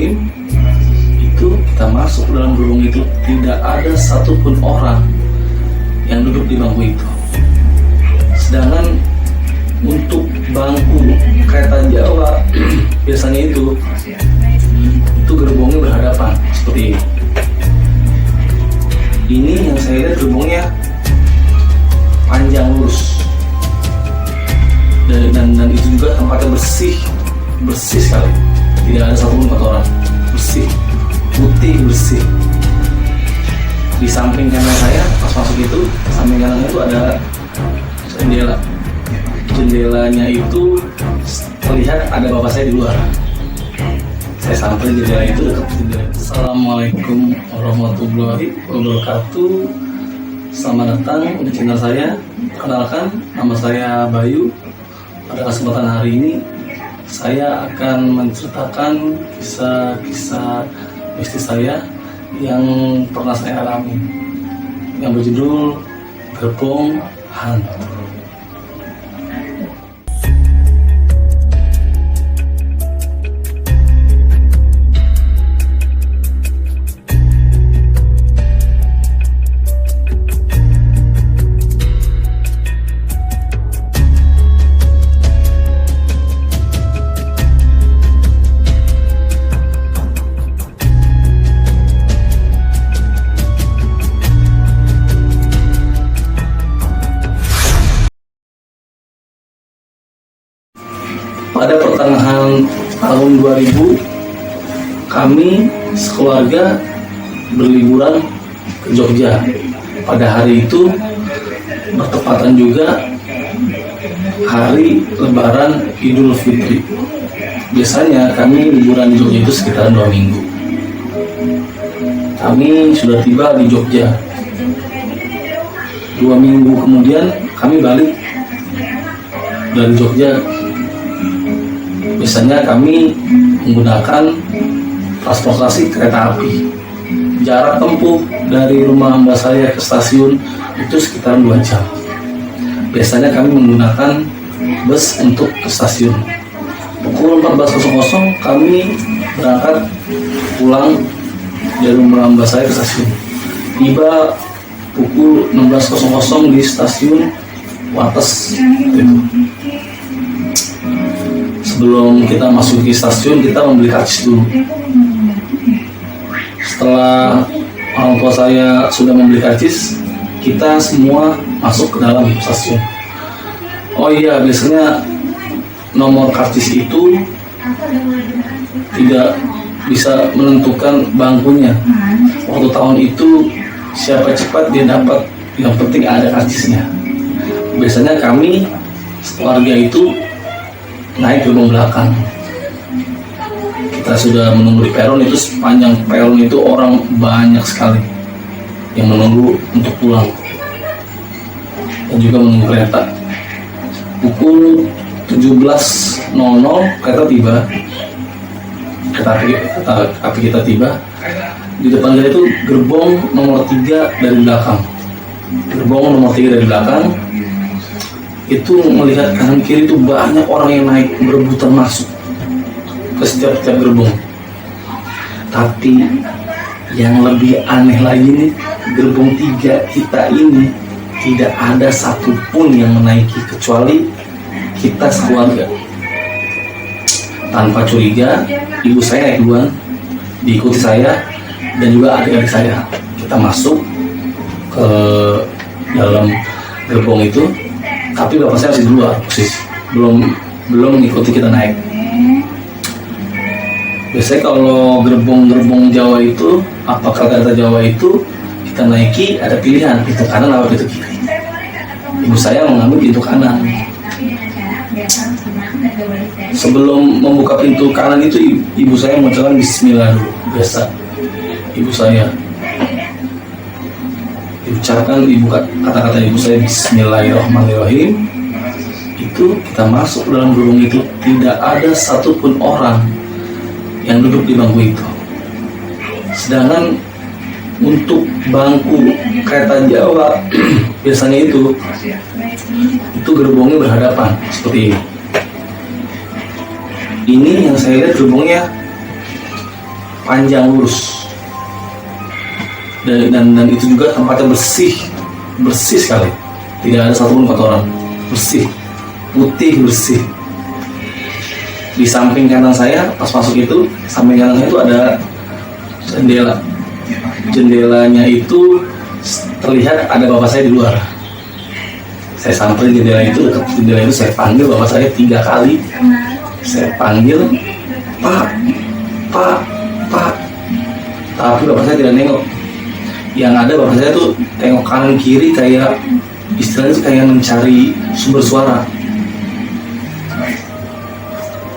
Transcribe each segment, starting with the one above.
Bismillahirrahmanirrahim. Itu kita masuk dalam gerbong itu, tidak ada satupun orang yang duduk di bangku itu. Sedangkan untuk bangku kereta Jawa biasanya itu gerbongnya berhadapan seperti ini. Ini yang saya lihat gerbongnya panjang lurus, dan itu juga tempatnya bersih sekali, tidak ada satupun kotoran, bersih, putih bersih. Di samping kanan saya pas masuk itu, samping kanannya itu ada jendela. Jendelanya itu terlihat ada bapak saya di luar. Saya sampai jendela itu dekat jendela. Assalamualaikum warahmatullahi wabarakatuh. Selamat datang di channel saya. Kenalkan, nama saya Bayu. Pada kesempatan hari ini saya akan menceritakan kisah-kisah mistis saya yang pernah saya alami, yang berjudul Gerbong Hantu. Pada pertengahan tahun 2000, kami sekeluarga berliburan ke Jogja. Pada hari itu bertepatan juga hari Lebaran Idul Fitri. Biasanya kami liburan di Jogja itu sekitar 2 minggu. Kami sudah tiba di Jogja. 2 minggu kemudian kami balik dari Jogja. Biasanya kami menggunakan transportasi kereta api. Jarak tempuh dari rumah mbak saya ke stasiun itu sekitar 2 jam. Biasanya kami menggunakan bus untuk ke stasiun. Pukul 14.00 kami berangkat pulang dari rumah mbak saya ke stasiun. Tiba pukul 16.00 di stasiun Wates. Sebelum kita masuk ke stasiun, kita membeli karcis dulu. Setelah orang tua saya sudah membeli karcis, kita semua masuk ke dalam stasiun. Oh iya, biasanya nomor karcis itu tidak bisa menentukan bangkunya. Waktu tahun itu siapa cepat dia dapat, yang penting ada karcisnya. Biasanya kami keluarga itu naik gerbong belakang. Kita sudah menunggu di peron itu, sepanjang peron itu orang banyak sekali yang menunggu untuk pulang dan juga menunggu kereta. Pukul 17.00 kereta tiba. Kereta api kita tiba. Di depan kita itu gerbong nomor 3 dari belakang. Gerbong nomor 3 dari belakang itu melihat kanan kiri itu banyak orang yang naik berebutan masuk ke setiap gerbong. Tapi yang lebih aneh lagi nih, gerbong 3 kita ini tidak ada satupun yang menaiki kecuali kita sekeluarga. Tanpa curiga, ibu saya naik duluan, diikuti saya dan juga adik-adik saya. Kita masuk ke dalam gerbong itu. Tapi bapak saya masih di luar, belum mengikuti kita naik. Biasanya kalau gerbong Jawa itu, apakah kereta Jawa itu kita naiki ada pilihan pintu kanan atau pintu kiri. Ibu saya mengambil pintu kanan. Sebelum membuka pintu kanan itu, ibu saya mengucapkan Bismillah dulu. Biasa ibu saya diucapkan kata-kata ibu saya Bismillahirrahmanirrahim. Itu kita masuk dalam gerbong itu, tidak ada satupun orang yang duduk di bangku itu. Sedangkan untuk bangku kereta Jawa biasanya itu gerbongnya berhadapan seperti ini. Ini yang saya lihat gerbongnya panjang lurus, dan itu juga tempatnya bersih sekali, tidak ada satupun kotoran, bersih, putih, bersih. Di samping kanan saya pas masuk itu, samping kanan saya itu ada jendelanya itu terlihat ada bapak saya di luar. Saya sampai jendela itu, dekat jendela itu saya panggil bapak saya 3 kali. Saya panggil, Pak, tapi bapak saya tidak nengok. Yang ada bapak saya tuh tengok kanan kiri, kayak istilahnya kayak mencari sumber suara,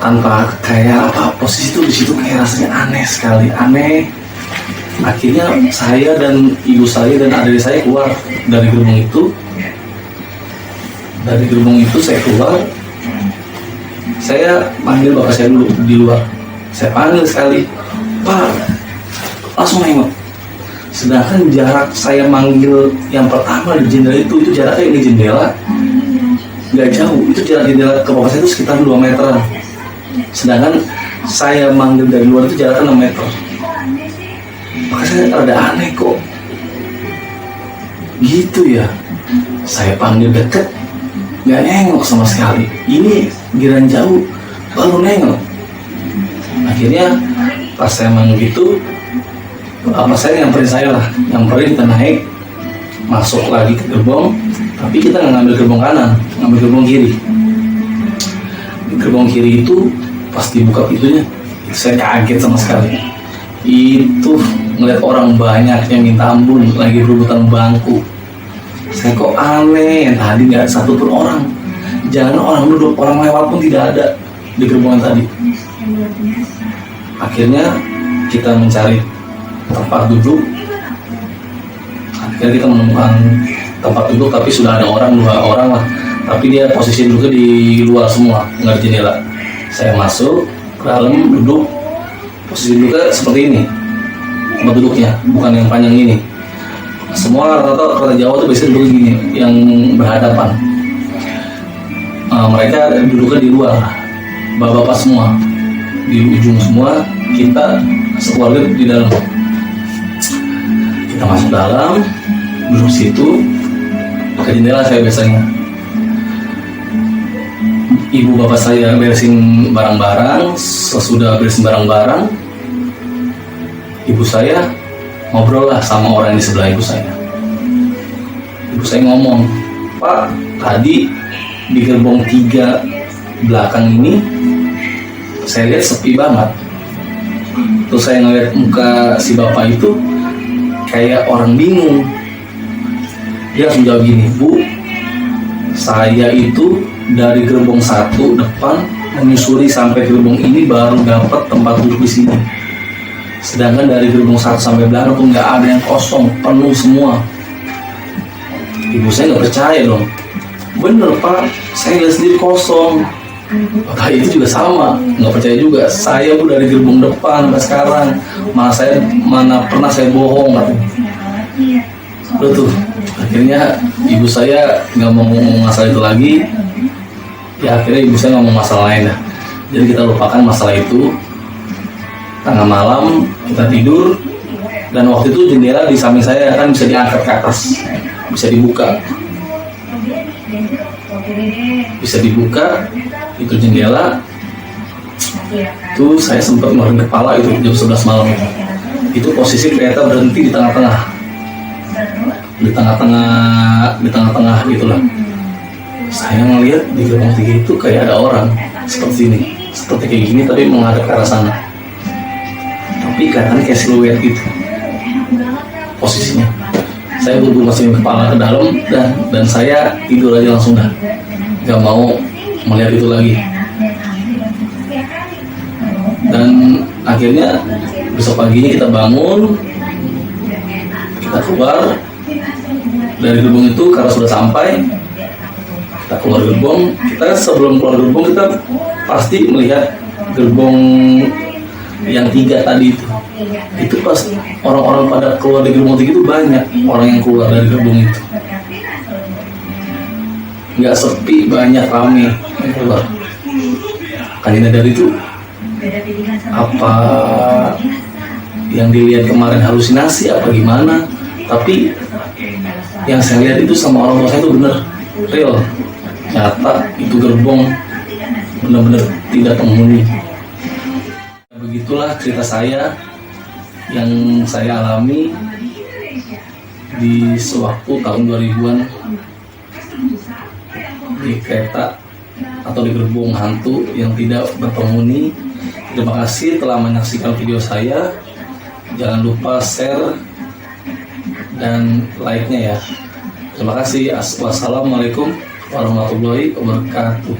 tanpa kayak apa, posisi itu di situ kayak rasanya aneh sekali, aneh. Akhirnya saya dan ibu saya dan adik saya keluar dari gerbong itu. Dari gerbong itu saya keluar, saya panggil bapak saya dulu di luar. Saya panggil sekali, Pak, langsung nengok. Sedangkan jarak saya manggil yang pertama di jendela itu jaraknya ini jendela nggak jauh, itu jarak jendela ke bapak saya itu sekitar 2 meteran. Sedangkan saya manggil dari luar itu jaraknya 6 meter. Maka saya rada aneh kok gitu ya. Saya panggil deket, nggak nengok sama sekali. Ini giran jauh baru nengok. Akhirnya pas saya manggil gitu, apa saya nyamperin saya lah, nyamperin, kita naik masuk lagi ke gerbong, tapi kita nggak ngambil gerbong kanan, ngambil gerbong kiri. Di gerbong kiri itu pas dibuka pintunya, saya kaget sama sekali. Itu ngeliat orang banyak yang minta ampun, lagi berebutan bangku. Saya kok aneh, yang tadi nggak satu pun orang, jangan orang duduk, orang lewat pun tidak ada di gerbong tadi. Akhirnya kita mencari tempat duduk. Akhirnya kita menemukan tempat duduk, tapi sudah ada 2 orang lah, tapi dia posisi duduknya di luar semua, nggak di jendela. Saya masuk ke dalam, duduk, posisi duduknya seperti ini, tempat duduknya bukan yang panjang ini. Semua rata-rata kota Jawa tuh biasanya duduk gini, yang berhadapan. Mereka duduknya di luar, bapak-bapak semua di ujung semua, kita sekeluarga di dalam. Kita masuk dalam, duduk situ, pakai jendela saya biasanya. Ibu bapak saya beresin barang-barang. Sesudah beresin barang-barang, ibu saya ngobrol lah sama orang di sebelah ibu saya. Ibu saya ngomong, Pak, tadi di gerbong 3 belakang ini saya lihat sepi banget. Terus saya ngeliat muka si bapak itu kayak orang bingung. Dia langsung jawab gini, Bu, saya itu dari gerbong 1 depan menyusuri sampai gerbong ini baru dapat tempat duduk di sini. Sedangkan dari gerbong 1 sampai belakang tuh nggak ada yang kosong, penuh semua. Ibu saya nggak percaya dong. Bener Pak, saya lihat sendiri kosong. Bapak itu juga sama, nggak percaya juga. Saya bu dari gerbong depan sampai sekarang, mana pernah saya bohong katanya. Udah tuh, akhirnya ibu saya nggak mau ngomong masalah itu lagi. Ya akhirnya ibu saya ngomong masalah lain dah. Jadi kita lupakan masalah itu. Tengah malam kita tidur, dan waktu itu jendela di samping saya kan bisa diangkat ke atas, bisa dibuka. Bisa dibuka itu jendela. Itu saya sempat ngeluarin kepala itu jam 11 malam. Itu posisi kereta berhenti di tengah-tengah. Di tengah-tengah gitulah. Saya ngelihat di gerbong 3 itu kayak ada orang seperti ini, seperti kayak gini tapi menghadap ke arah sana. Tapi kelihatan kayak siluet gitu posisinya. Saya buru-buru masukin kepala ke dalam dan saya tidur aja langsung dah, nggak mau melihat itu lagi. Dan akhirnya besok paginya kita bangun, kita keluar dari gerbong itu karena sudah sampai. Kita keluar gerbong, kita sebelum keluar gerbong kita pasti melihat gerbong yang 3 tadi itu. Itu pas orang-orang pada keluar dari gerbong 3 itu banyak orang yang keluar dari gerbong itu. Nggak sepi, banyak, rame yang keluar. Makanya dari itu apa yang dilihat kemarin halusinasi apa gimana, tapi yang saya lihat itu sama orang tua saya itu bener real, nyata itu gerbong benar-benar tidak penghuni. Begitulah cerita saya yang saya alami di sewaktu tahun 2000-an di kereta atau di gerbong hantu yang tidak berpenghuni. Terima kasih telah menyaksikan video saya. Jangan lupa share dan like-nya ya. Terima kasih. Wassalamualaikum warahmatullahi wabarakatuh.